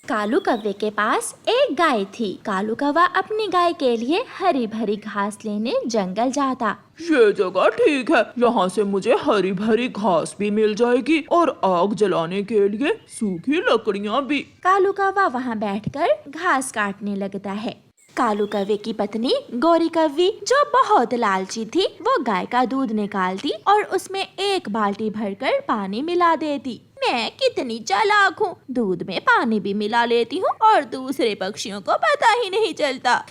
कालू कौवे के पास एक गाय थी। कालू कौवा अपनी गाय के लिए हरी भरी घास लेने जंगल जाता। ये जगह ठीक है, यहाँ से मुझे हरी भरी घास भी मिल जाएगी और आग जलाने के लिए सूखी लकड़ियाँ भी। कालू कौवा वहाँ बैठकर घास काटने लगता है। कालू कौवे की पत्नी गोरी कौवी, जो बहुत लालची थी, वो गाय का दूध निकालती और उसमें एक बाल्टी भरकर पानी मिला देती। मैं कितनी चालाक हूँ, दूध में पानी भी मिला लेती हूँ और दूसरे पक्षियों को पता ही नहीं चलता।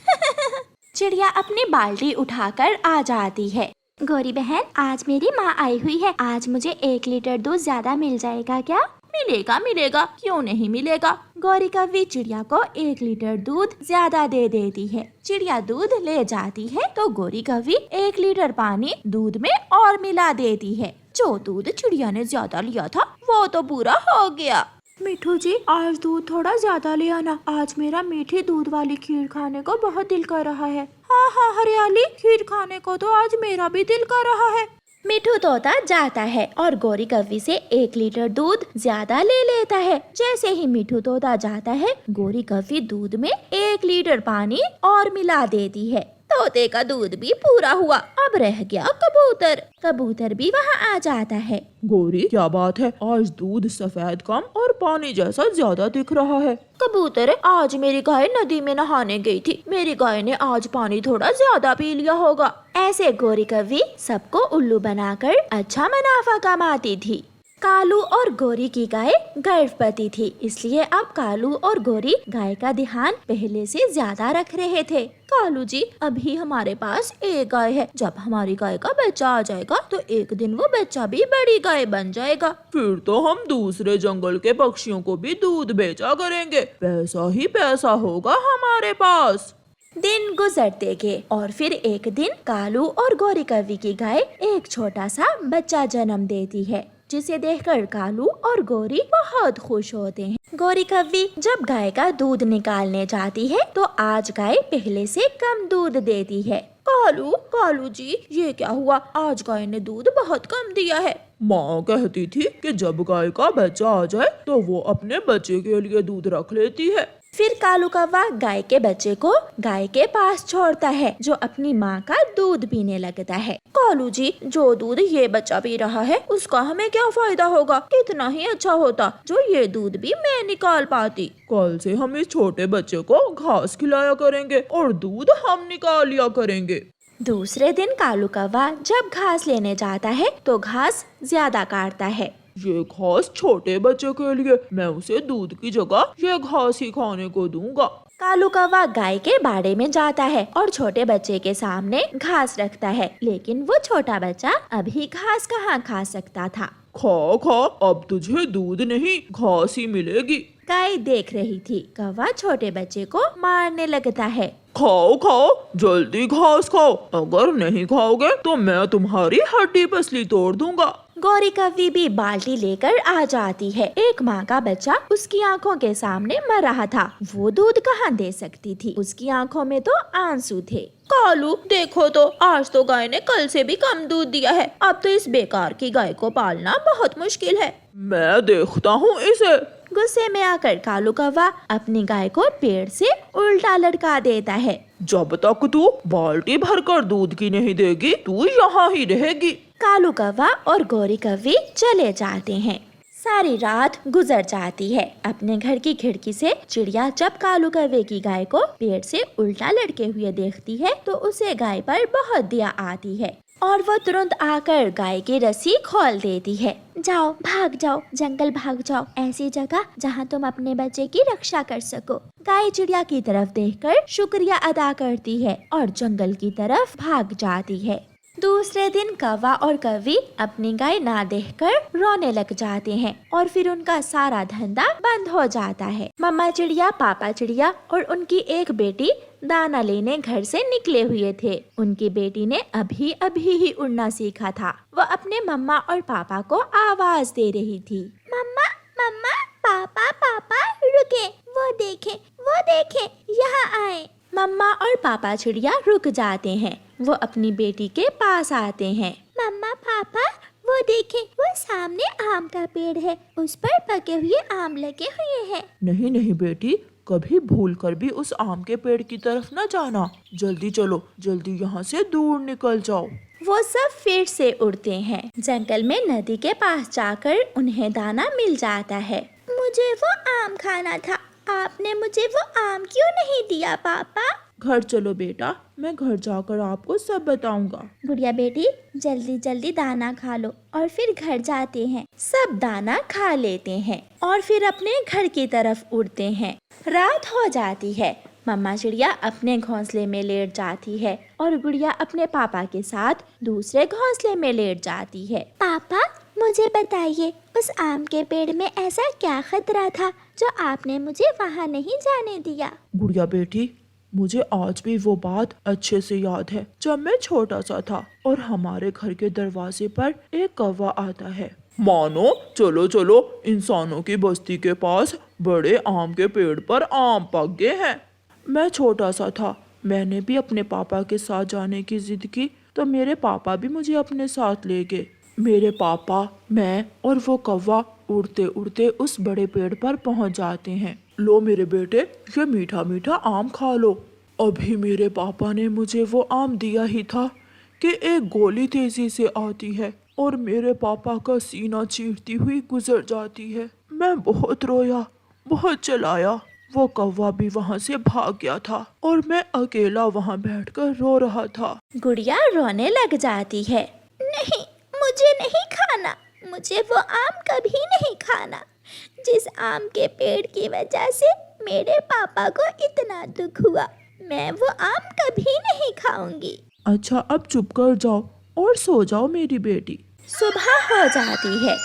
चिड़िया अपनी बाल्टी उठाकर आ जाती है। गोरी बहन, आज मेरी माँ आई हुई है, आज मुझे 1 लीटर दूध ज्यादा मिल जाएगा क्या? मिलेगा मिलेगा, क्यों नहीं मिलेगा। गोरी कौवी चिड़िया को 1 लीटर दूध ज्यादा दे देती है। चिड़िया दूध ले जाती है तो गोरी कौवी 1 लीटर पानी दूध में और मिला देती है। जो दूध चिड़िया ने ज्यादा लिया था वो तो पूरा हो गया। मिठू जी, आज दूध थोड़ा ज्यादा ले आना, आज मेरा मीठी दूध वाली खीर खाने को बहुत दिल कर रहा है। हाँ हाँ हरियाली, खीर खाने को तो आज मेरा भी दिल कर रहा है। मिठू तोता जाता है और गोरी कौवी से 1 लीटर दूध ज्यादा ले लेता है। जैसे ही मिठू तोता जाता है, गोरी कौवी दूध में 1 लीटर पानी और मिला देती है। तोते का दूध भी पूरा हुआ। अब रह गया कबूतर। कबूतर भी वहाँ आ जाता है। गोरी, क्या बात है, आज दूध सफेद कम और पानी जैसा ज्यादा दिख रहा है। कबूतर, आज मेरी गाय नदी में नहाने गई थी, मेरी गाय ने आज पानी थोड़ा ज्यादा पी लिया होगा। ऐसे गोरी कौवी सबको उल्लू बनाकर अच्छा मुनाफा कमाती थी। कालू और गोरी की गाय गर्भवती थी, इसलिए अब कालू और गोरी गाय का ध्यान पहले से ज्यादा रख रहे थे। कालू जी, अभी हमारे पास एक गाय है, जब हमारी गाय का बच्चा आ जाएगा तो एक दिन वो बच्चा भी बड़ी गाय बन जाएगा। फिर तो हम दूसरे जंगल के पक्षियों को भी दूध बेचा करेंगे, पैसा ही पैसा होगा हमारे पास। दिन गुजरते गए और फिर एक दिन कालू और गोरी कौवी की गाय एक छोटा सा बच्चा जन्म देती है, जिसे देखकर कालू और गोरी बहुत खुश होते हैं। गोरी कौवी जब गाय का दूध निकालने जाती है तो आज गाय पहले से कम दूध देती है। कालू जी, ये क्या हुआ, आज गाय ने दूध बहुत कम दिया है। माँ कहती थी कि जब गाय का बच्चा आ जाए तो वो अपने बच्चे के लिए दूध रख लेती है। फिर कालू कौवा गाय के बच्चे को गाय के पास छोड़ता है, जो अपनी माँ का दूध पीने लगता है। कालू जी, जो दूध ये बच्चा पी रहा है उसका हमें क्या फायदा होगा, कितना ही अच्छा होता जो ये दूध भी मैं निकाल पाती। कल से हम इस छोटे बच्चे को घास खिलाया करेंगे और दूध हम निकाल लिया करेंगे। दूसरे दिन कालू कौवा जब घास लेने जाता है तो घास ज्यादा काटता है। ये घास छोटे बच्चे के लिए, मैं उसे दूध की जगह ये घास ही खाने को दूंगा। कालू कौवा गाय के बाड़े में जाता है और छोटे बच्चे के सामने घास रखता है, लेकिन वो छोटा बच्चा अभी घास कहाँ खा सकता था। खा खा, अब तुझे दूध नहीं घास ही मिलेगी। गाय देख रही थी, कौवा छोटे बच्चे को मारने लगता है। खाओ खाओ, जल्दी घास खाओ, अगर नहीं खाओगे तो मैं तुम्हारी हड्डी पसली तोड़ दूंगा। गोरी कौवी भी बाल्टी लेकर आ जाती है। एक माँ का बच्चा उसकी आंखों के सामने मर रहा था, वो दूध कहाँ दे सकती थी, उसकी आंखों में तो आंसू थे। कालू, देखो तो आज तो गाय ने कल से भी कम दूध दिया है, अब तो इस बेकार की गाय को पालना बहुत मुश्किल है। मैं देखता हूँ इसे। गुस्से में आकर कालू कौवा अपनी गाय को पेड़ से उल्टा लटका देता है। जब तक तू बाल्टी भरकर दूध की नहीं देगी, तू यहाँ ही रहेगी। कालू कौवा और गोरी कौवी चले जाते हैं। सारी रात गुजर जाती है। अपने घर की खिड़की से चिड़िया जब कालू कौवे की गाय को पेड़ से उल्टा लटके हुए देखती है तो उसे गाय पर बहुत दया आती है और वो तुरंत आकर गाय की रस्सी खोल देती है। जाओ, भाग जाओ, जंगल भाग जाओ, ऐसी जगह जहाँ तुम अपने बच्चे की रक्षा कर सको। गाय चिड़िया की तरफ देखकर शुक्रिया अदा करती है और जंगल की तरफ भाग जाती है। दूसरे दिन कौवा और कौवी अपनी गाय ना देखकर रोने लग जाते हैं और फिर उनका सारा धंधा बंद हो जाता है। मम्मा चिड़िया, पापा चिड़िया और उनकी एक बेटी दाना लेने घर से निकले हुए थे। उनकी बेटी ने अभी अभी ही उड़ना सीखा था। वो अपने मम्मा और पापा को आवाज दे रही थी, मम्मा मम्मा, पापा पापा, रुके, वो देखे, यहाँ आए। मम्मा और पापा चिड़िया रुक जाते हैं। वो अपनी बेटी के पास आते हैं। मम्मा पापा, वो देखें, वो सामने आम का पेड़ है, उस पर पके हुए आम लगे हुए हैं। नहीं नहीं बेटी, कभी भूल कर भी उस आम के पेड़ की तरफ न जाना। जल्दी चलो, जल्दी यहाँ से दूर निकल जाओ। वो सब फिर से उड़ते हैं। जंगल में नदी के पास जाकर उन्हें दाना मिल जाता है। मुझे वो आम खाना था, आपने मुझे वो आम क्यों नहीं दिया पापा? घर चलो बेटा, मैं घर जाकर आपको सब बताऊंगा। गुड़िया बेटी, जल्दी जल्दी दाना खा लो और फिर घर जाते हैं। सब दाना खा लेते हैं और फिर अपने घर की तरफ उड़ते हैं। रात हो जाती है। मम्मा चिड़िया अपने घोंसले में लेट जाती है और गुड़िया अपने पापा के साथ दूसरे घोंसले में लेट जाती है। पापा, मुझे बताइए, उस आम के पेड़ में ऐसा क्या खतरा था जो आपने मुझे वहाँ नहीं जाने दिया? गुड़िया बेटी, मुझे आज भी वो बात अच्छे से याद है जब मैं छोटा सा था और हमारे घर के दरवाजे पर एक कौवा आता है। मानो, चलो चलो, इंसानों की बस्ती के पास बड़े आम के पेड़ पर आम पक गए हैं। मैं छोटा सा था, मैंने भी अपने पापा के साथ जाने की जिद की तो मेरे पापा भी मुझे अपने साथ ले गए। मेरे पापा, मैं और वो कौवा उड़ते उड़ते उस बड़े पेड़ पर पहुंच जाते हैं। लो मेरे बेटे, ये मीठा मीठा आम खा लो। अभी मेरे पापा ने मुझे वो आम दिया ही था कि एक गोली तेजी से आती है और मेरे पापा का सीना चीरती हुई गुजर जाती है। मैं बहुत रोया, बहुत चिल्लाया। वो कौवा भी वहाँ से भाग गया था और मैं अकेला वहाँ बैठकर रो रहा था। गुड़िया रोने लग जाती है। नहीं, मुझे नहीं खाना, मुझे वो आम कभी नहीं खाना जिस आम के पेड़ की वजह से मेरे पापा को इतना दुख हुआ। मैं वो आम कभी नहीं खाऊंगी। अच्छा, अब चुप कर जाओ और सो जाओ मेरी बेटी। सुबह हो जाती है।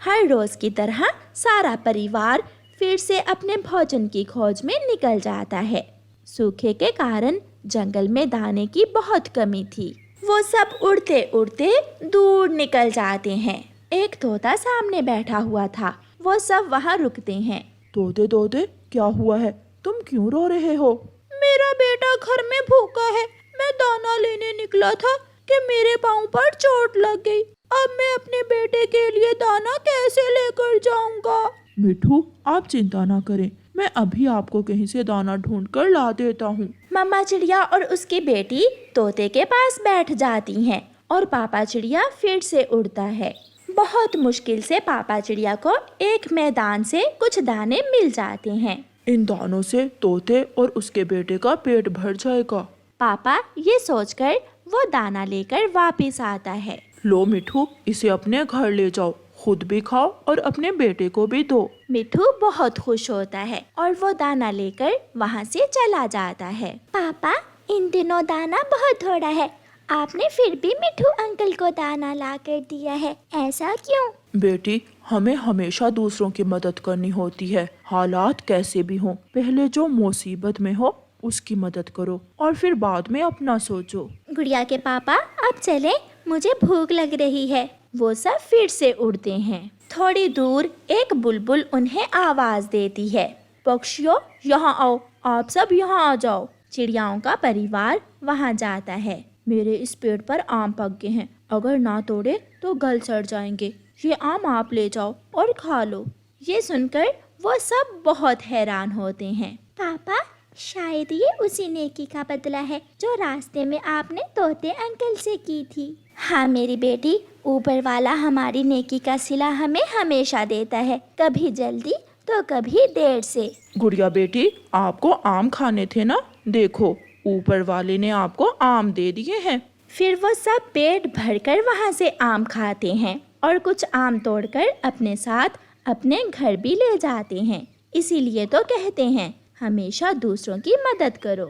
हर रोज की तरह सारा परिवार फिर से अपने भोजन की खोज में निकल जाता है। सूखे के कारण जंगल में दाने की बहुत कमी थी। वो सब उड़ते उड़ते दूर निकल जाते हैं। एक तोता सामने बैठा हुआ था। वो सब वहाँ रुकते हैं। तोते तोते, क्या हुआ है? तुम क्यों रो रहे हो? मेरा बेटा घर में भूखा है। मैं दाना लेने निकला था कि मेरे पाँव पर चोट लग गई। अब मैं अपने बेटे के लिए दाना कैसे लेकर जाऊंगा? मिठू, आप चिंता ना करें, मैं अभी आपको कहीं से दाना ढूंढ कर ला देता हूँ। मम्मा चिड़िया और उसकी बेटी तोते के पास बैठ जाती हैं और पापा चिड़िया फिर से उड़ता है। बहुत मुश्किल से पापा चिड़िया को एक मैदान से कुछ दाने मिल जाते हैं। इन दानों से तोते और उसके बेटे का पेट भर जाएगा। पापा ये सोचकर वो दाना लेकर वापस आता है। लो मिठू, इसे अपने घर ले जाओ, खुद भी खाओ और अपने बेटे को भी दो। मिठू बहुत खुश होता है और वो दाना लेकर वहाँ से चला जाता है। पापा, इन दिनों दाना बहुत थोड़ा है, आपने फिर भी मिठू अंकल को दाना ला कर दिया है, ऐसा क्यों? बेटी, हमें हमेशा दूसरों की मदद करनी होती है, हालात कैसे भी हों। पहले जो मुसीबत में हो उसकी मदद करो और फिर बाद में अपना सोचो। गुड़िया के पापा, अब चले, मुझे भूख लग रही है। वो सब फिर से उड़ते हैं। थोड़ी दूर एक बुलबुल उन्हें आवाज देती है। पक्षियों, यहाँ आओ, आप सब यहाँ आ जाओ। चिड़ियाओं का परिवार वहाँ जाता है। मेरे इस पेड़ पर आम पक गए हैं, अगर ना तोड़े तो गल सड़ जाएंगे। ये आम आप ले जाओ और खा लो। ये सुनकर वो सब बहुत हैरान होते हैं। पापा, शायद ये उसी नेकी का बदला है जो रास्ते में आपने तोते अंकल से की थी। हाँ मेरी बेटी, ऊपर वाला हमारी नेकी का सिला हमें हमेशा देता है, कभी जल्दी तो कभी देर से। गुड़िया बेटी, आपको आम खाने थे ना, देखो ऊपर वाले ने आपको आम दे दिए हैं। फिर वो सब पेट भरकर वहाँ से आम खाते हैं और कुछ आम तोड़कर अपने साथ अपने घर भी ले जाते हैं। इसीलिए तो कहते हैं, हमेशा दूसरों की मदद करो।